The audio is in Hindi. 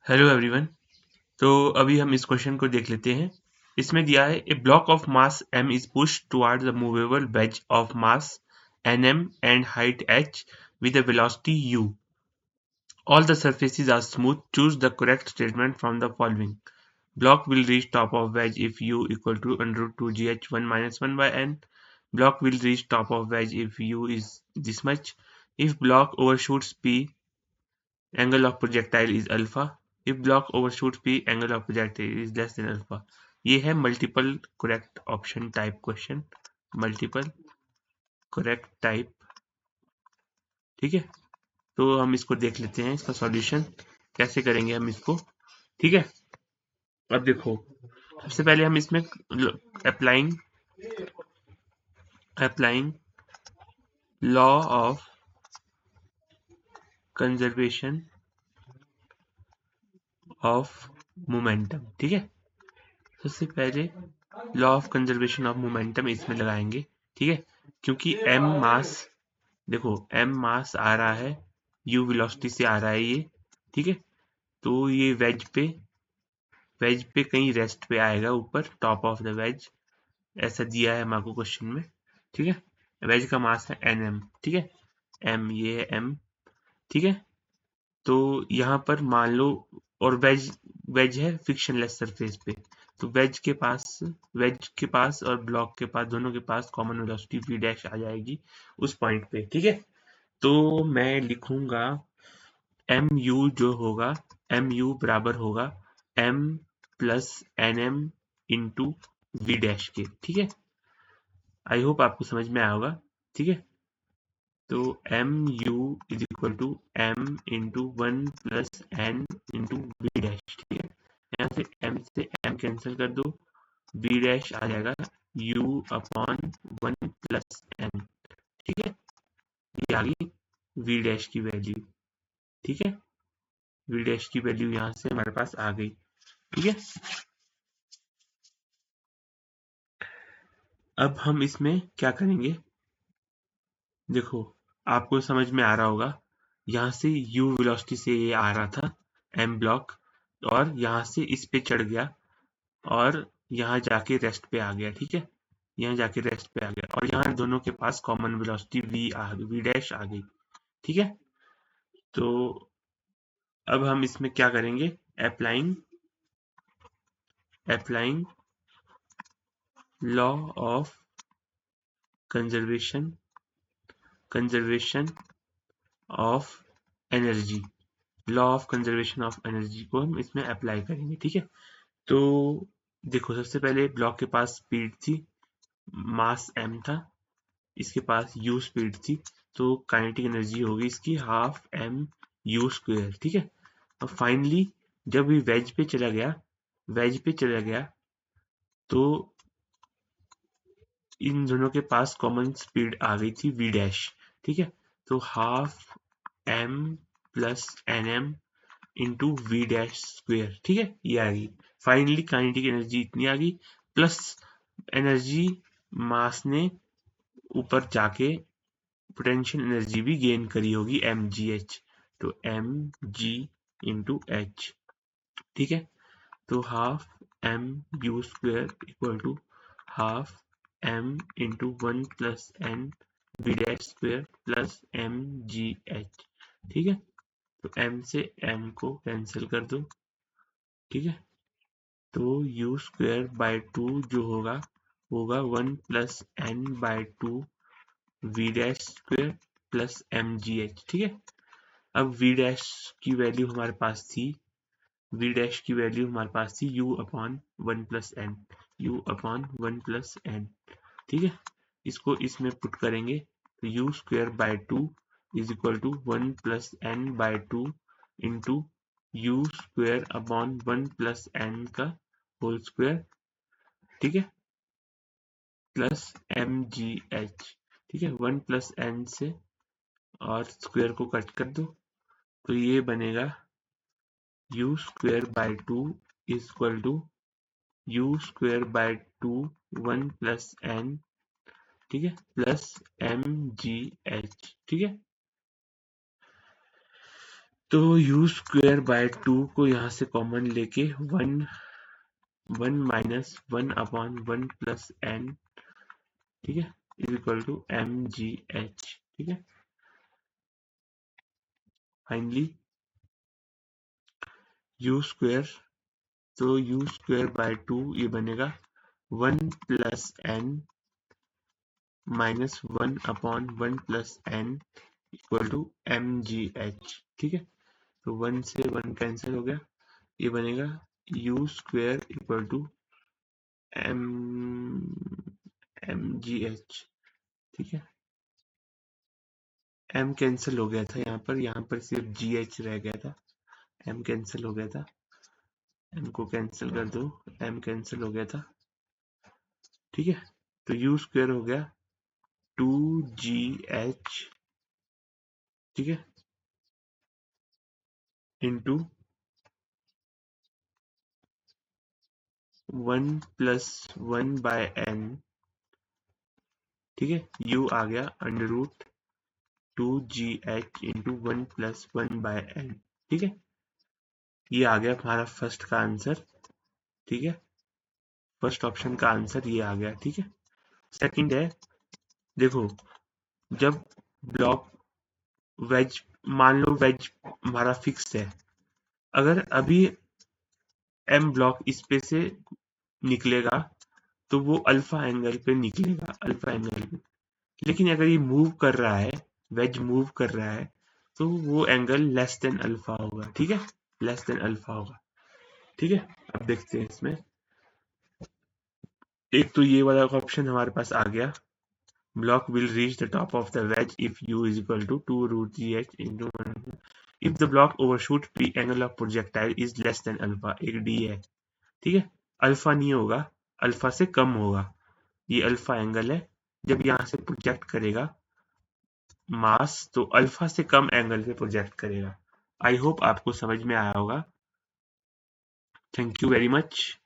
Hello everyone. तो अभी हम इस क्वेश्चन को देख लेते हैं। इसमें दिया है a block of mass m is push toward the movable wedge of mass nm and height h with a velocity u. All the surfaces are smooth. Choose the correct statement from the following. Block will reach top of wedge if u equal to under root 2 gh1 minus 1 by n. Block will reach top of wedge if u is this much. If block overshoots p, angle of projectile is alpha. If block overshoots p, angle of projectile is less than alpha. ये है multiple correct option type question, multiple correct type. ठीक है, तो हम इसको देख लेते हैं, इसका सॉल्यूशन कैसे करेंगे हम इसको। ठीक है, अब देखो, सबसे पहले हम इसमें applying applying law of conservation of momentum. ठीक है, सबसे पहले law of conservation of momentum इसमें लगाएंगे। ठीक है, क्योंकि m मास, देखो m मास आ रहा है, u वेलोसिटी से आ रहा है ये। ठीक है, तो ये वेज पे कहीं रेस्ट पे आएगा, ऊपर टॉप ऑफ द वेज, ऐसा दिया है हमारे क्वेश्चन में। ठीक है, वेज का मास है nm। ठीक है, m ये है m। ठीक है, तो यहाँ पर मान लो, और वेज वेज है फ्रिक्शनलेस सरफेस पे, तो वेज के पास और ब्लॉक के पास, दोनों के पास कॉमन वेलोसिटी v डैश आ जाएगी उस पॉइंट पे। ठीक है, तो मैं लिखूंगा एम यू जो होगा, एम यू बराबर होगा m plus N M into we dash के। ठीक है, आई होप आपको समझ में आया होगा। ठीक है, तो m u is equal to m into one plus n into we dash. ठीक है, यहाँ से एम कैंसिल कर दो, वी डैश आ जाएगा u upon one plus N. ठीक है, ये आ गई वी डैश की वैल्यू। ठीक है, वी डैश की वैल्यू यहाँ से हमारे पास आ गई। ठीक है, अब हम इसमें क्या करेंगे, देखो आपको समझ में आ रहा होगा, यहाँ से u वेलोसिटी से ये आ रहा था m ब्लॉक, और यहाँ से इस पे चढ़ गया और यहाँ जाके रेस्ट पे आ गया। ठीक है, यहाँ जाके रेस्ट पे आ गया, और यहाँ दोनों के पास कॉमन वेलोसिटी v डैश आ गई। ठीक है, तो अब हम इसमें क्या करेंगे, applying applying law of conservation of energy, law of conservation of energy को हम इसमें अप्लाई करेंगे। ठीक है, तो देखो सबसे पहले ब्लॉक के पास स्पीड थी, मास m था, इसके पास u स्पीड थी, तो काइनेटिक एनर्जी होगी इसकी हाफ m u स्क्वायर। ठीक है, अब फाइनली जब ये वेज पे चला गया तो इन दोनों के पास कॉमन स्पीड आ गई थी v डैश। ठीक है, तो half m plus N M into we dash square. ठीक है, ये आ गई फाइनली काइनेटिक एनर्जी, इतनी आ गई, प्लस एनर्जी मास ने ऊपर जाके पोटेंशियल एनर्जी भी गेन करी होगी एम जी एच, तो एम जी इंटू एच। ठीक है, तो half M U square equal to half M into one plus N V dash square plus M G H. ठीक है, तो m से m को कैंसिल कर दो। ठीक है, तो u स्क्वायर बाय टू जो होगा one plus N by two V dash square plus M G H. ठीक है, अब v डैश की वैल्यू हमारे पास थी, u upon one plus N, ठीक है, इसको इसमें पुट करेंगे तो u square by two is equal to one plus N by two into U square upon one plus N का होल स्क्वायर। ठीक है, प्लस एम जी एच। ठीक है, वन प्लस एन से और स्क्वायर को कट कर दो, तो ये बनेगा U square by two is equal to U square by two one plus N. ठीक है, प्लस एम जी एच। ठीक है, तो u स्क्वायर बाय 2 को यहाँ से कॉमन लेके 1 माइनस 1 अपॉन 1 प्लस n, ठीक है, इज इक्वल टू mgh, ठीक है। फाइनली u स्क्वायर, तो u स्क्वायर बाय 2 ये बनेगा 1 plus n minus 1 upon 1 plus n equal to mgh, ठीक है। तो 1 से 1 कैंसिल हो गया, ये बनेगा u square equal to mgh, ठीक है। m कैंसिल हो गया था यहाँ पर सिर्फ gh रह गया था, m कैंसिल हो गया था, m को कैंसिल कर दो, m कैंसिल हो गया था, ठीक है। तो u स्क्वायर हो गया 2gh, ठीक है, इंटू 1 प्लस 1 बाय n, ठीक है। u आ गया under root 2gh into 1 plus 1 by n, ठीक है। ये आ गया हमारा फर्स्ट का आंसर, ठीक है। फर्स्ट ऑप्शन का आंसर ये आ गया, ठीक है। सेकंड है, देखो जब ब्लॉक वेज, मान लो वेज हमारा फिक्स है, अगर अभी एम ब्लॉक इस पे से निकलेगा तो वो अल्फा एंगल पे निकलेगा, अल्फा एंगल पे। लेकिन अगर ये मूव कर रहा है, वेज मूव कर रहा है, तो वो एंगल लेस देन अल्फा होगा, ठीक है, लेस देन अल्फा होगा, ठीक है। अब देखते हैं इसमें, एक तो ये वाला ऑप्शन हमारे पास आ गया, block will reach the top of the wedge if u is equal to 2 root gh into 1. If the block overshoots, the angle of projectile is less than alpha, एक d है, ठीक है। अल्फा नहीं होगा, अल्फा से कम होगा, ये अल्फा एंगल है। जब यहाँ से प्रोजेक्ट करेगा मास तो अल्फा से कम एंगल पे प्रोजेक्ट करेगा। आई होप आपको समझ में आया होगा। Thank you very much.